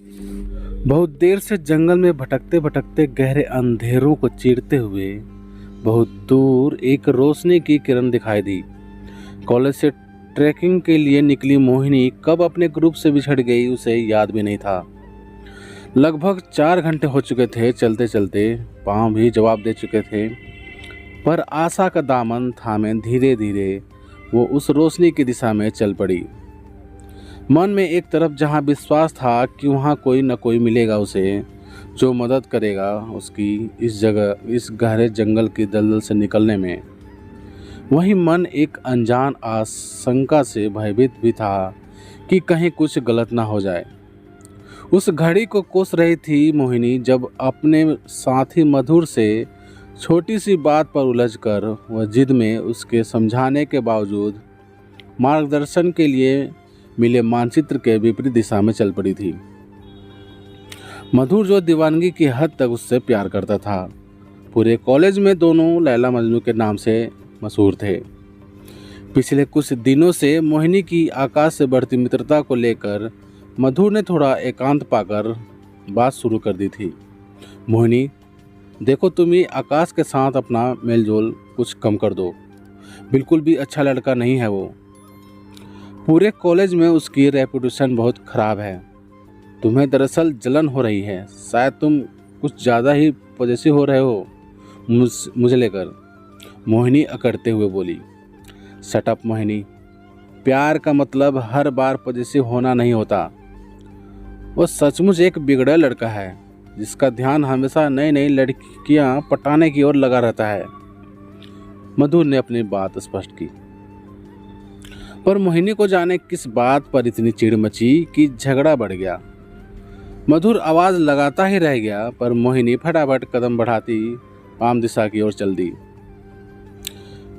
बहुत देर से जंगल में भटकते भटकते गहरे अंधेरों को चीरते हुए बहुत दूर एक रोशनी की किरण दिखाई दी। कॉलेज से ट्रैकिंग के लिए निकली मोहिनी कब अपने ग्रुप से बिछड़ गई उसे याद भी नहीं था। लगभग 4 घंटे हो चुके थे चलते चलते, पाँव भी जवाब दे चुके थे, पर आशा का दामन थामे धीरे धीरे वो उस रोशनी की दिशा में चल पड़ी। मन में एक तरफ जहाँ विश्वास था कि वहाँ कोई न कोई मिलेगा उसे जो मदद करेगा उसकी इस गहरे जंगल की दलदल से निकलने में, वहीं मन एक अनजान आशंका से भयभीत भी था कि कहीं कुछ गलत ना हो जाए। उस घड़ी को कोस रही थी मोहिनी जब अपने साथी मधुर से छोटी सी बात पर उलझकर वह जिद में उसके समझाने के बावजूद मार्गदर्शन के लिए मिले मानचित्र के विपरीत दिशा में चल पड़ी थी। मधुर जो दीवानगी की हद तक उससे प्यार करता था, पूरे कॉलेज में दोनों लैला मजनू के नाम से मशहूर थे। पिछले कुछ दिनों से मोहिनी की आकाश से बढ़ती मित्रता को लेकर मधुर ने थोड़ा एकांत पाकर बात शुरू कर दी थी। मोहिनी, देखो तुम ही आकाश के साथ अपना मेलजोल कुछ कम कर दो, बिल्कुल भी अच्छा लड़का नहीं है वो। पूरे कॉलेज में उसकी रेपुटेशन बहुत ख़राब है। तुम्हें दरअसल जलन हो रही है, शायद तुम कुछ ज़्यादा ही पॉजिटिव हो रहे हो मुझे लेकर, मोहिनी अकड़ते हुए बोली। शट अप मोहिनी, प्यार का मतलब हर बार पॉजिटिव होना नहीं होता। वो सचमुच एक बिगड़ा लड़का है जिसका ध्यान हमेशा नई नई लड़कियां पटाने की ओर लगा रहता है। मधुर ने अपनी बात स्पष्ट की, पर मोहिनी को जाने किस बात पर इतनी चिढ़ मची कि झगड़ा बढ़ गया। मधुर आवाज़ लगाता ही रह गया, पर मोहिनी फटाफट कदम बढ़ाती पाम दिशा की ओर चल दी।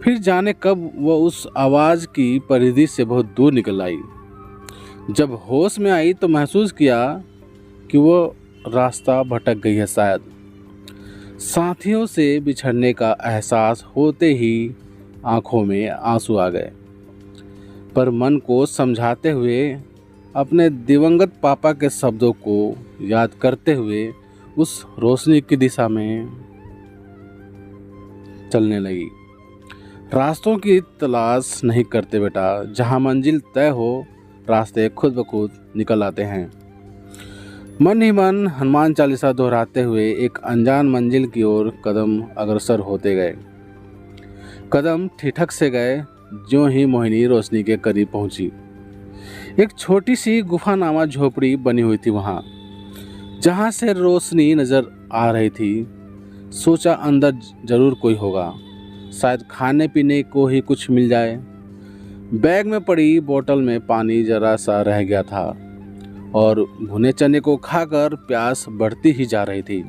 फिर जाने कब वह उस आवाज़ की परिधि से बहुत दूर निकल आई। जब होश में आई तो महसूस किया कि वह रास्ता भटक गई है शायद। साथियों से बिछड़ने का एहसास होते ही आंखों में आंसू आ गए, पर मन को समझाते हुए अपने दिवंगत पापा के शब्दों को याद करते हुए उस रोशनी की दिशा में चलने लगी। रास्तों की तलाश नहीं करते बेटा, जहां मंजिल तय हो रास्ते खुद ब खुद निकल आते हैं। मन ही मन हनुमान चालीसा दोहराते हुए एक अनजान मंजिल की ओर कदम अग्रसर होते गए। कदम ठिठक से गए ज्यों ही मोहिनी रोशनी के करीब पहुंची। एक छोटी सी गुफानामा झोपड़ी बनी हुई थी वहां, जहां से रोशनी नजर आ रही थी। सोचा अंदर जरूर कोई होगा, शायद खाने पीने को ही कुछ मिल जाए। बैग में पड़ी बोतल में पानी जरा सा रह गया था और भुने चने को खाकर प्यास बढ़ती ही जा रही थी।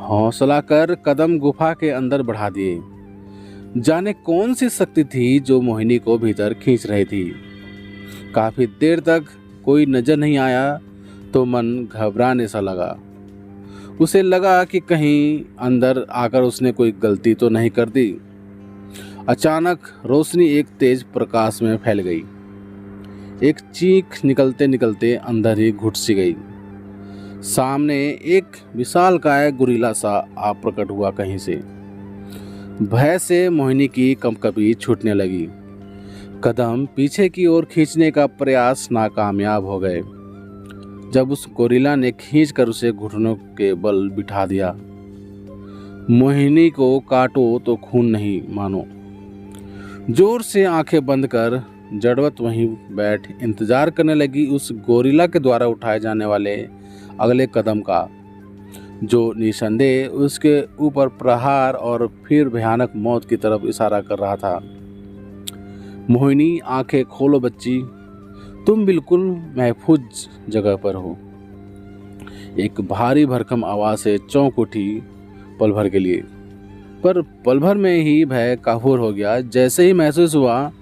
हौसला कर कदम गुफा के अंदर बढ़ा दिए। जाने कौन सी शक्ति थी जो मोहिनी को भीतर खींच रही थी। काफी देर तक कोई नजर नहीं आया तो मन घबराने सा लगा। उसे लगा कि कहीं अंदर आकर उसने कोई गलती तो नहीं कर दी। अचानक रोशनी एक तेज प्रकाश में फैल गई। एक चीख निकलते निकलते अंदर ही घुट सी गई। सामने एक विशालकाय गुरीला सा आप प्रकट हुआ कहीं से। भय से मोहिनी की कंपकपी छूटने लगी। कदम पीछे की ओर खींचने का प्रयास नाकामयाब हो गए जब उस गोरिल्ला ने खींचकर उसे घुटनों के बल बिठा दिया। मोहिनी को काटो तो खून नहीं मानो। जोर से आंखें बंद कर जड़वत वहीं बैठ इंतजार करने लगी उस गोरिल्ला के द्वारा उठाए जाने वाले अगले कदम का, जो निसंदेह उसके ऊपर प्रहार और फिर भयानक मौत की तरफ इशारा कर रहा था। मोहिनी, आंखें खोलो बच्ची, तुम बिल्कुल महफूज जगह पर हो। एक भारी भरकम आवाज से चौंक उठी पल भर के लिए, पर पल भर में ही भय काफूर हो गया। जैसे ही महसूस हुआ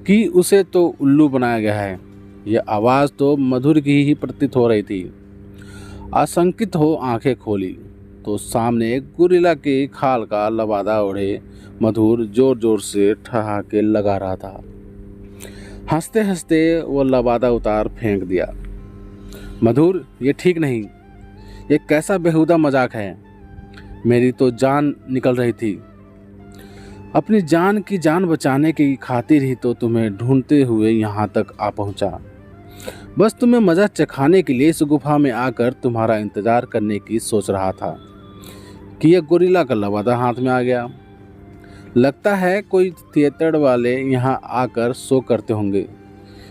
कि उसे तो उल्लू बनाया गया है। यह आवाज़ तो मधुर की ही प्रतीत हो रही थी। आशंकित हो आंखें खोली तो सामने गुरिल्ला की खाल का लबादा ओढ़े मधुर जोर जोर से ठहाके लगा रहा था। हंसते हंसते वो लबादा उतार फेंक दिया। मधुर, ये ठीक नहीं, ये कैसा बेहुदा मजाक है। मेरी तो जान निकल रही थी। अपनी जान की जान बचाने की खातिर ही तो तुम्हें ढूंढते हुए यहाँ तक आ पहुँचा। बस तुम्हें मजा चखाने के लिए इस गुफा में आकर तुम्हारा इंतजार करने की सोच रहा था कि यह गोरिल्ला का लवादा हाथ में आ गया। लगता है कोई थिएटर वाले यहाँ आकर शो करते होंगे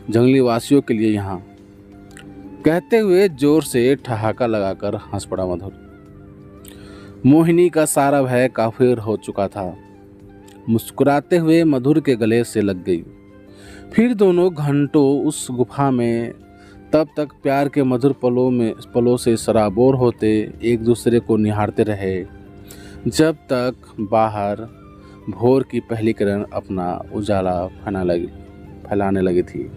जंगली वासियों के लिए यहाँ। कहते हुए जोर से ठहाका लगाकर हंस पड़ा मधुर। मोहिनी का सारा भय काफिर हो चुका था। मुस्कुराते हुए मधुर के गले से लग गई। फिर दोनों घंटों उस गुफा में तब तक प्यार के मधुर पलों से सराबोर होते एक दूसरे को निहारते रहे जब तक बाहर भोर की पहली किरण अपना उजाला फैलाने लगी थी।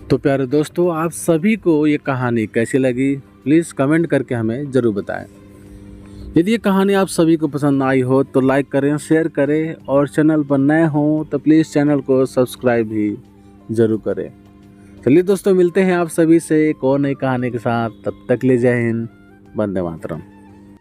तो प्यारे दोस्तों, आप सभी को ये कहानी कैसी लगी प्लीज़ कमेंट करके हमें ज़रूर बताएं। यदि ये कहानी आप सभी को पसंद आई हो तो लाइक करें, शेयर करें और चैनल पर नए हों तो प्लीज़ चैनल को सब्सक्राइब भी ज़रूर करें। चलिए दोस्तों, मिलते हैं आप सभी से एक और नई कहानी के साथ। तब तक ले जय हिंद, वंदे मातरम।